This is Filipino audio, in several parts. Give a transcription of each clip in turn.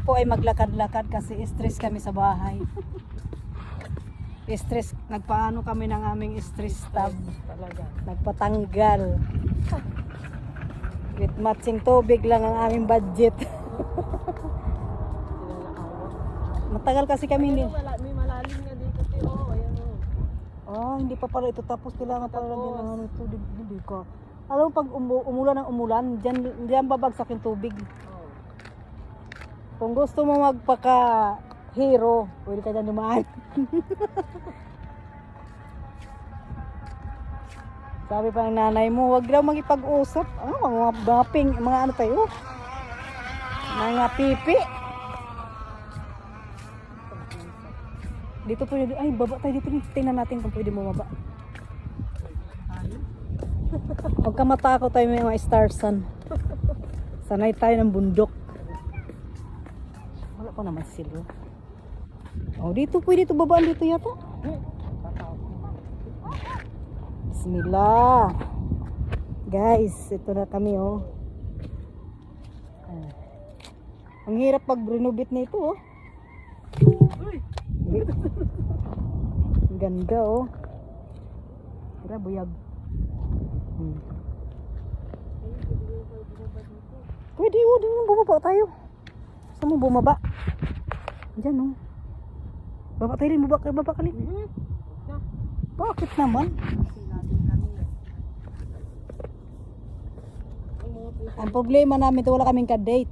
kami po ay maglakad-lakad kasi stress kami sa bahay. Stress, nagpaano kami ng aming stress tab. Talaga. Nagpatanggal. With matching tubig lang ang aming budget. Matagal kasi kami hindi. May malalim nga dito, Tio. Ayan o. Oh, hindi pa pala ito tapos. Kailangan pala lagyan ng ano ito. Hindi ko. Alam mo, pag umulan ng umulan, diyan babagsak yung tubig. Oh. Kung gusto mo magpaka-hero, pwede ka dyan dumaan. Sabi pa ng nanay mo, wag daw magipag-usap. Mga baping, mga ano tayo? Mga pipi. Dito pwede, ay baba tayo dito. Tingnan natin kung pwede bumaba. Huwag ka matakot tayo may mga star sun. Sanay tayo ng bundok. Wala pa naman sila. Oh, dito pwede ito babaan dito yata. Bismillah. Guys, ito na kami oh. Ang hirap pag renovate na ito oh. Ang ganda oh. Tira buyag. Pwede oh, di mo bumaba tayo. Gusto mo bumaba? Diyan oh. Baba tayo rin, baba ka rin. Bakit naman? Ang problema namin ito, wala kaming kadate.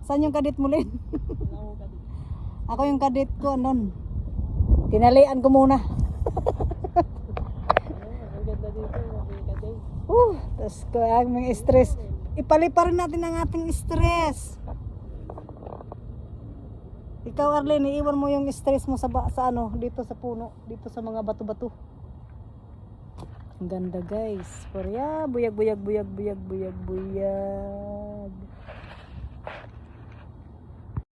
Saan yung kadate mo, Len? Ako yung kadate ko, anon. Tinalian ko muna. Ang ganda dito, may kadate. Tapos ko aming stress. Ipalipa rin natin ang ating stress. Ikaw, Arlene, iiwan mo yung stress mo sa ano, dito sa puno, dito sa mga bato-bato. Ang ganda, guys. Parya, buyag.